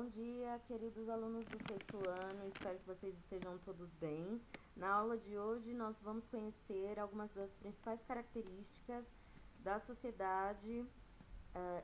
Bom dia, queridos alunos do sexto ano, espero que vocês estejam todos bem. Na aula de hoje, nós vamos conhecer algumas das principais características da sociedade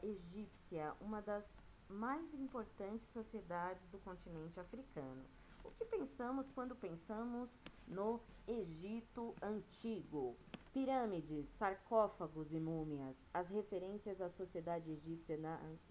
egípcia, uma das mais importantes sociedades do continente africano. O que pensamos quando pensamos no Egito Antigo? Pirâmides, sarcófagos e múmias. As referências à sociedade egípcia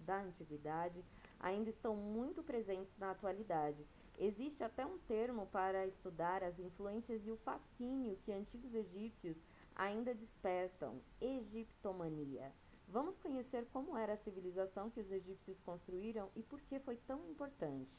da antiguidade ainda estão muito presentes na atualidade. Existe até um termo para estudar as influências e o fascínio que antigos egípcios ainda despertam: egiptomania. Vamos conhecer como era a civilização que os egípcios construíram e por que foi tão importante.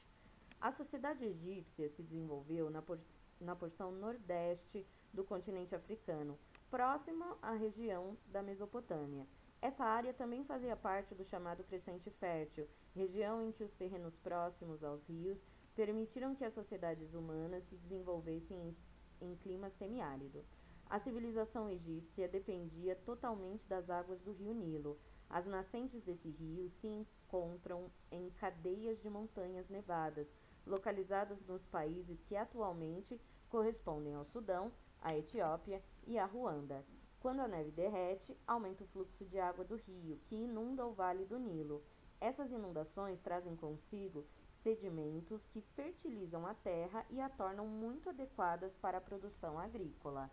A sociedade egípcia se desenvolveu na porção nordeste do continente africano, próxima à região da Mesopotâmia. Essa área também fazia parte do chamado Crescente Fértil, região em que os terrenos próximos aos rios permitiram que as sociedades humanas se desenvolvessem em clima semiárido. A civilização egípcia dependia totalmente das águas do rio Nilo. As nascentes desse rio se encontram em cadeias de montanhas nevadas, localizadas nos países que atualmente correspondem ao Sudão, à Etiópia e à Ruanda. Quando a neve derrete, aumenta o fluxo de água do rio, que inunda o vale do Nilo. Essas inundações trazem consigo sedimentos que fertilizam a terra e a tornam muito adequadas para a produção agrícola.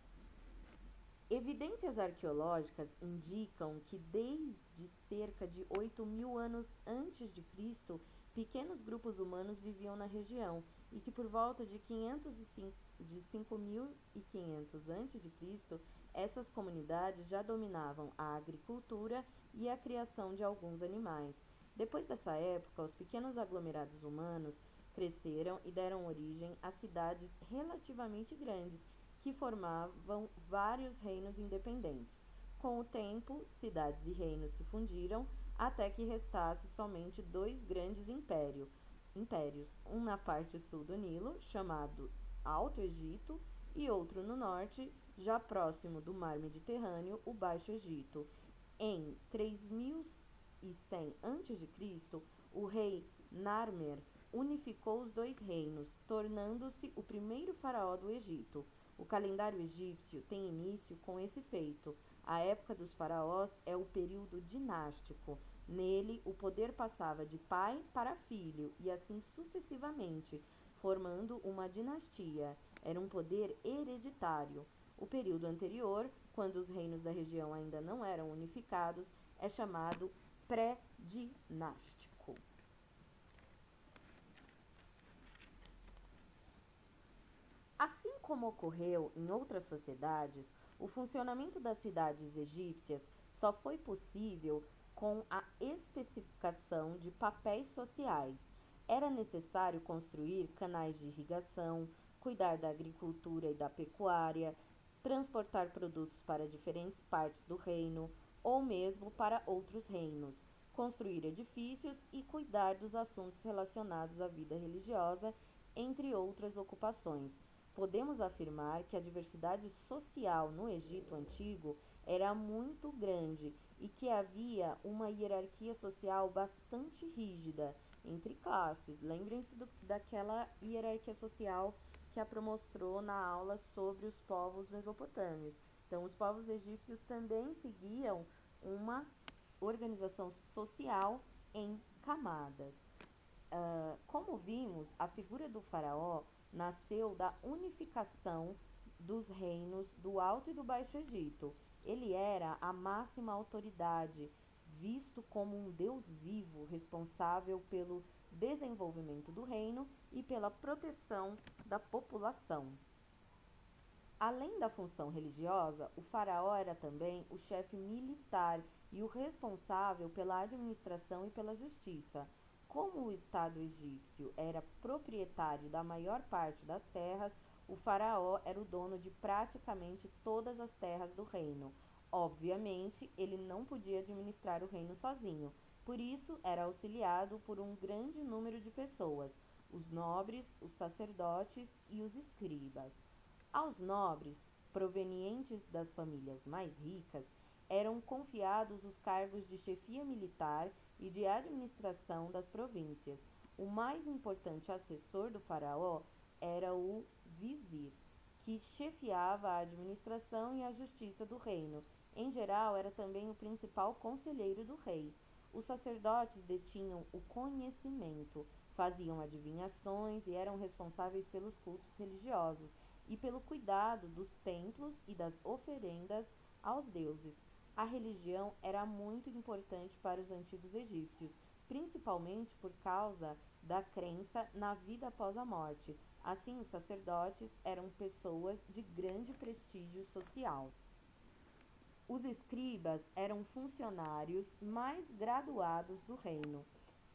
Evidências arqueológicas indicam que desde cerca de 8.000 anos antes de Cristo, pequenos grupos humanos viviam na região e que por volta de 5.500 antes de Cristo, essas comunidades já dominavam a agricultura e a criação de alguns animais. Depois dessa época, os pequenos aglomerados humanos cresceram e deram origem a cidades relativamente grandes, que formavam vários reinos independentes. Com o tempo, cidades e reinos se fundiram até que restasse somente dois grandes impérios, um na parte sul do Nilo, chamado Alto Egito, e outro no norte, já próximo do mar Mediterrâneo, o Baixo Egito. Em 3100 a.C., o rei Narmer unificou os dois reinos, tornando-se o primeiro faraó do Egito. O calendário egípcio tem início com esse feito. A época dos faraós é o período dinástico. Nele, o poder passava de pai para filho e assim sucessivamente, formando uma dinastia. Era um poder hereditário. O período anterior, quando os reinos da região ainda não eram unificados, é chamado pré-dinástico. Assim como ocorreu em outras sociedades, o funcionamento das cidades egípcias só foi possível com a especificação de papéis sociais. Era necessário construir canais de irrigação, cuidar da agricultura e da pecuária, transportar produtos para diferentes partes do reino ou mesmo para outros reinos, construir edifícios e cuidar dos assuntos relacionados à vida religiosa, entre outras ocupações. Podemos afirmar que a diversidade social no Egito Antigo era muito grande e que havia uma hierarquia social bastante rígida entre classes. Lembrem-se daquela hierarquia social que a Pro mostrou na aula sobre os povos mesopotâmios. Então, os povos egípcios também seguiam uma organização social em camadas. Como vimos, a figura do faraó nasceu da unificação dos reinos do Alto e do Baixo Egito. Ele era a máxima autoridade, visto como um deus vivo responsável pelo desenvolvimento do reino e pela proteção da população. Além da função religiosa, o faraó era também o chefe militar e o responsável pela administração e pela justiça. Como o Estado egípcio era proprietário da maior parte das terras, o faraó era o dono de praticamente todas as terras do reino. Obviamente, ele não podia administrar o reino sozinho, por isso era auxiliado por um grande número de pessoas, os nobres, os sacerdotes e os escribas. Aos nobres, provenientes das famílias mais ricas, eram confiados os cargos de chefia militar e de administração das províncias. O mais importante assessor do faraó era o vizir, que chefiava a administração e a justiça do reino. Em geral, era também o principal conselheiro do rei. Os sacerdotes detinham o conhecimento, faziam adivinhações e eram responsáveis pelos cultos religiosos e pelo cuidado dos templos e das oferendas aos deuses. A religião era muito importante para os antigos egípcios, principalmente por causa da crença na vida após a morte. Assim, os sacerdotes eram pessoas de grande prestígio social. Os escribas eram funcionários mais graduados do reino.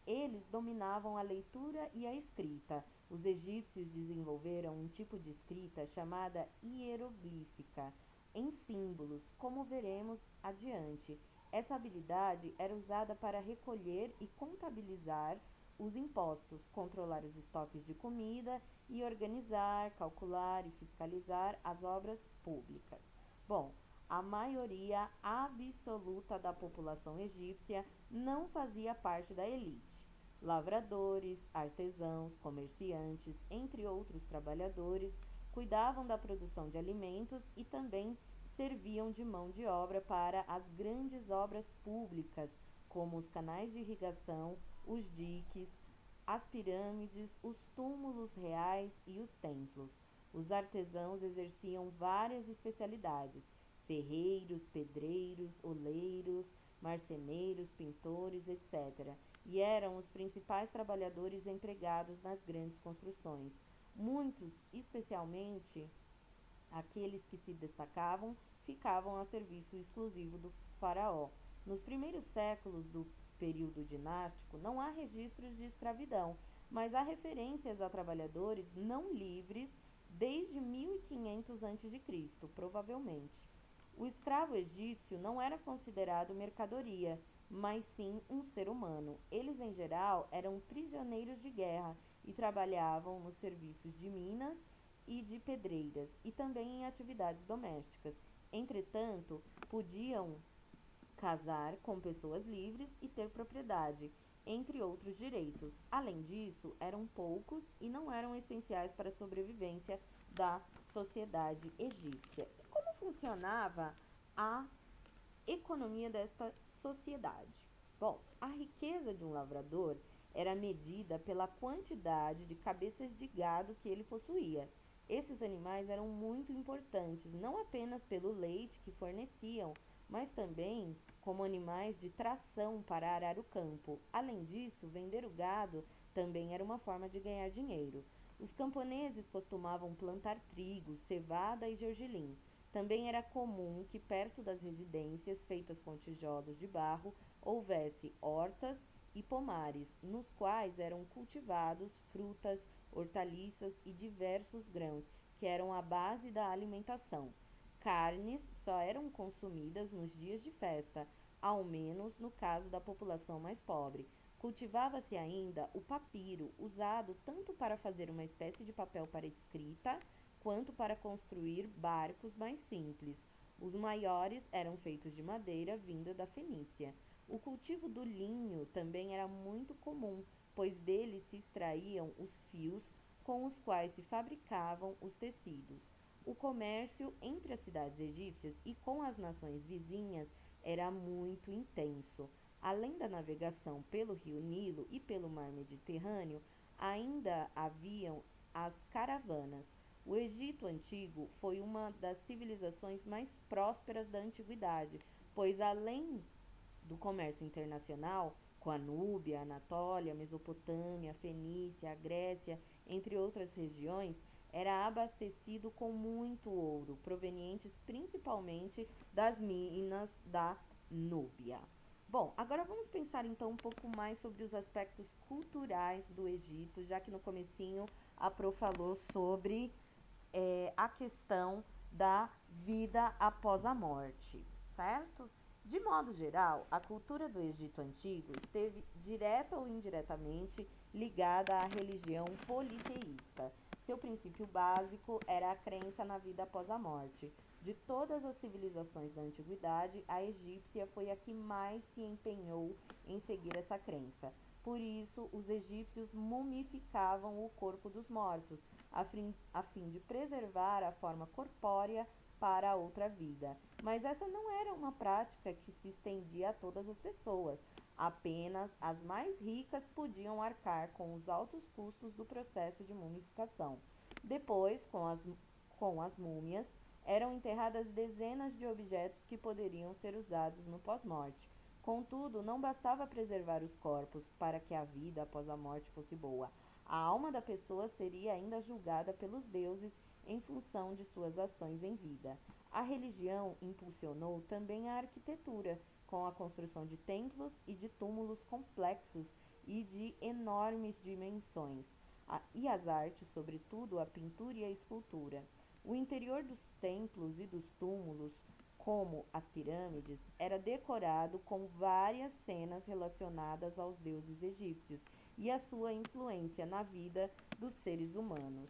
Eles dominavam a leitura e a escrita. Os egípcios desenvolveram um tipo de escrita chamada hieroglífica, em símbolos, como veremos adiante. Essa habilidade era usada para recolher e contabilizar os impostos, controlar os estoques de comida e organizar, calcular e fiscalizar as obras públicas. Bom, a maioria absoluta da população egípcia não fazia parte da elite. Lavradores, artesãos, comerciantes, entre outros trabalhadores, cuidavam da produção de alimentos e também serviam de mão de obra para as grandes obras públicas, como os canais de irrigação, os diques, as pirâmides, os túmulos reais e os templos. Os artesãos exerciam várias especialidades: ferreiros, pedreiros, oleiros, marceneiros, pintores, etc. E eram os principais trabalhadores empregados nas grandes construções. Muitos, especialmente aqueles que se destacavam, ficavam a serviço exclusivo do faraó. Nos primeiros séculos do período dinástico, não há registros de escravidão, mas há referências a trabalhadores não livres desde 1500 a.C., provavelmente. O escravo egípcio não era considerado mercadoria, mas sim um ser humano. Eles, em geral, eram prisioneiros de guerra e trabalhavam nos serviços de minas e de pedreiras, e também em atividades domésticas. Entretanto, podiam casar com pessoas livres e ter propriedade, entre outros direitos. Além disso, eram poucos e não eram essenciais para a sobrevivência da sociedade egípcia. E como funcionava a economia desta sociedade? Bom, a riqueza de um lavrador era medida pela quantidade de cabeças de gado que ele possuía. Esses animais eram muito importantes, não apenas pelo leite que forneciam, mas também como animais de tração para arar o campo. Além disso, vender o gado também era uma forma de ganhar dinheiro. Os camponeses costumavam plantar trigo, cevada e gergelim. Também era comum que perto das residências, feitas com tijolos de barro, houvesse hortas e pomares, nos quais eram cultivados frutas, hortaliças e diversos grãos, que eram a base da alimentação. Carnes só eram consumidas nos dias de festa, ao menos no caso da população mais pobre. Cultivava-se ainda o papiro, usado tanto para fazer uma espécie de papel para escrita, quanto para construir barcos mais simples. Os maiores eram feitos de madeira vinda da Fenícia. O cultivo do linho também era muito comum, pois dele se extraíam os fios com os quais se fabricavam os tecidos. O comércio entre as cidades egípcias e com as nações vizinhas era muito intenso. Além da navegação pelo rio Nilo e pelo mar Mediterrâneo, ainda haviam as caravanas. O Egito Antigo foi uma das civilizações mais prósperas da antiguidade, pois além do comércio internacional com a Núbia, a Anatólia, a Mesopotâmia, a Fenícia, a Grécia, entre outras regiões, era abastecido com muito ouro, provenientes principalmente das minas da Núbia. Bom, agora vamos pensar então um pouco mais sobre os aspectos culturais do Egito, já que no comecinho a Pro falou sobre a questão da vida após a morte, certo? De modo geral, a cultura do Egito Antigo esteve direta ou indiretamente ligada à religião politeísta. Seu princípio básico era a crença na vida após a morte. De todas as civilizações da antiguidade, a egípcia foi a que mais se empenhou em seguir essa crença. Por isso, os egípcios mumificavam o corpo dos mortos, a fim de preservar a forma corpórea para a outra vida. Mas essa não era uma prática que se estendia a todas as pessoas. Apenas as mais ricas podiam arcar com os altos custos do processo de mumificação. Depois, com as múmias, eram enterradas dezenas de objetos que poderiam ser usados no pós-morte. Contudo, não bastava preservar os corpos para que a vida após a morte fosse boa. A alma da pessoa seria ainda julgada pelos deuses em função de suas ações em vida. A religião impulsionou também a arquitetura, com a construção de templos e de túmulos complexos e de enormes dimensões, e as artes, sobretudo a pintura e a escultura. O interior dos templos e dos túmulos, como as pirâmides, era decorado com várias cenas relacionadas aos deuses egípcios e a sua influência na vida dos seres humanos.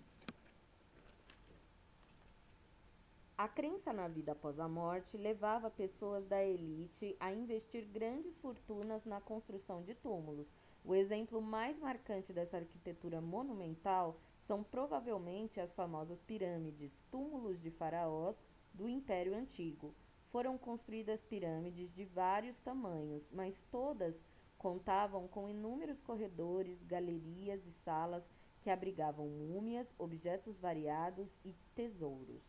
A crença na vida após a morte levava pessoas da elite a investir grandes fortunas na construção de túmulos. O exemplo mais marcante dessa arquitetura monumental são provavelmente as famosas pirâmides, túmulos de faraós do Império Antigo. Foram construídas pirâmides de vários tamanhos, mas todas contavam com inúmeros corredores, galerias e salas que abrigavam múmias, objetos variados e tesouros.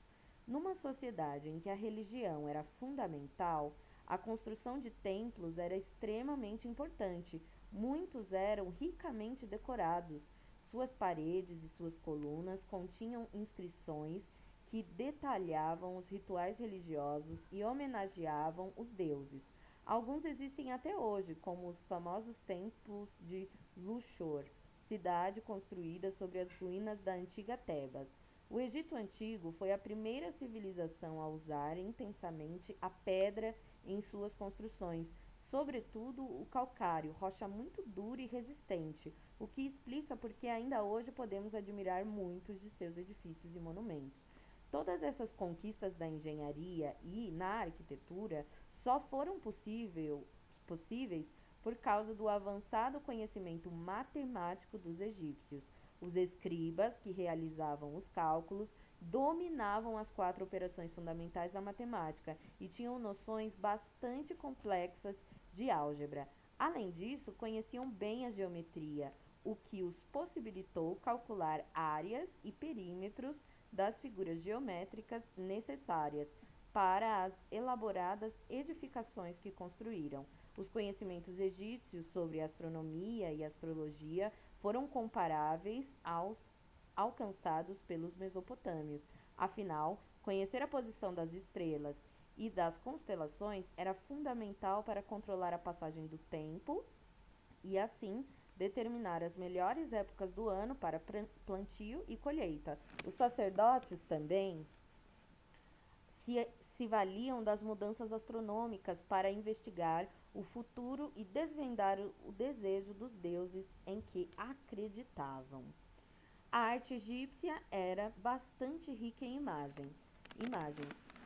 Numa sociedade em que a religião era fundamental, a construção de templos era extremamente importante. Muitos eram ricamente decorados. Suas paredes e suas colunas continham inscrições que detalhavam os rituais religiosos e homenageavam os deuses. Alguns existem até hoje, como os famosos templos de Luxor, cidade construída sobre as ruínas da antiga Tebas. O Egito Antigo foi a primeira civilização a usar intensamente a pedra em suas construções, sobretudo o calcário, rocha muito dura e resistente, o que explica porque ainda hoje podemos admirar muitos de seus edifícios e monumentos. Todas essas conquistas da engenharia e na arquitetura só foram possíveis por causa do avançado conhecimento matemático dos egípcios. Os escribas, que realizavam os cálculos, dominavam as 4 operações fundamentais da matemática e tinham noções bastante complexas de álgebra. Além disso, conheciam bem a geometria, o que os possibilitou calcular áreas e perímetros das figuras geométricas necessárias para as elaboradas edificações que construíram. Os conhecimentos egípcios sobre astronomia e astrologia foram comparáveis aos alcançados pelos mesopotâmios. Afinal, conhecer a posição das estrelas e das constelações era fundamental para controlar a passagem do tempo e, assim, determinar as melhores épocas do ano para plantio e colheita. Os sacerdotes também se valiam das mudanças astronômicas para investigar o futuro e desvendar o desejo dos deuses em que acreditavam. A arte egípcia era bastante rica em imagens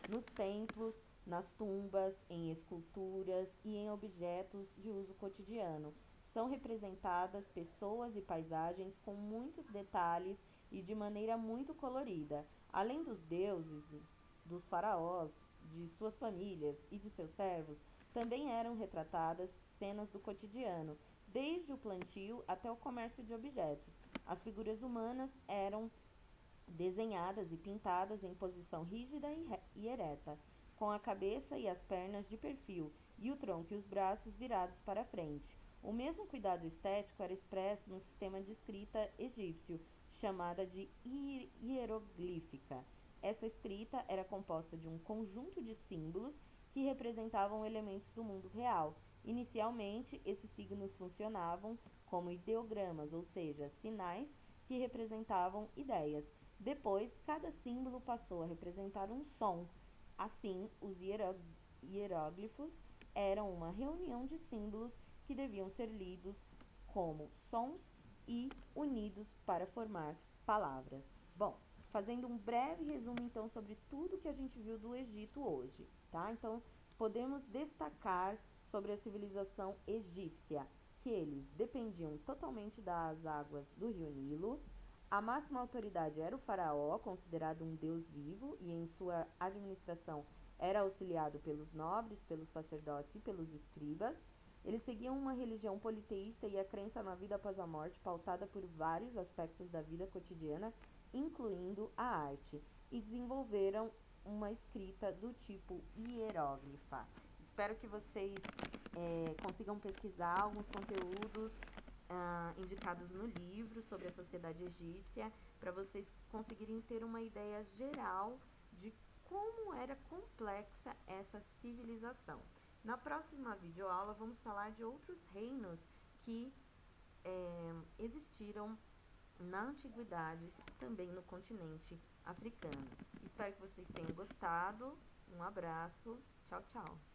nos templos, nas tumbas, em esculturas e em objetos de uso cotidiano. São representadas pessoas e paisagens com muitos detalhes e de maneira muito colorida. Além dos deuses, dos faraós, de suas famílias e de seus servos, também eram retratadas cenas do cotidiano, desde o plantio até o comércio de objetos. As figuras humanas eram desenhadas e pintadas em posição rígida e ereta, com a cabeça e as pernas de perfil e o tronco e os braços virados para frente. O mesmo cuidado estético era expresso no sistema de escrita egípcio, chamada de hieroglífica. Essa escrita era composta de um conjunto de símbolos que representavam elementos do mundo real. Inicialmente, esses signos funcionavam como ideogramas, ou seja, sinais que representavam ideias. Depois, cada símbolo passou a representar um som. Assim, os hieróglifos eram uma reunião de símbolos que deviam ser lidos como sons e unidos para formar palavras. Bom, fazendo um breve resumo então sobre tudo que a gente viu do Egito hoje, tá? Então, podemos destacar sobre a civilização egípcia. que eles dependiam totalmente das águas do rio Nilo. A máxima autoridade era o faraó, considerado um deus vivo, e em sua administração era auxiliado pelos nobres, pelos sacerdotes e pelos escribas. Eles seguiam uma religião politeísta e a crença na vida após a morte, pautada por vários aspectos da vida cotidiana, incluindo a arte, e desenvolveram uma escrita do tipo hieróglifa. Espero que vocês consigam pesquisar alguns conteúdos indicados no livro sobre a sociedade egípcia, para vocês conseguirem ter uma ideia geral de como era complexa essa civilização. Na próxima videoaula vamos falar de outros reinos que existiram na antiguidade, também no continente africano. Espero que vocês tenham gostado. Um abraço. Tchau, tchau.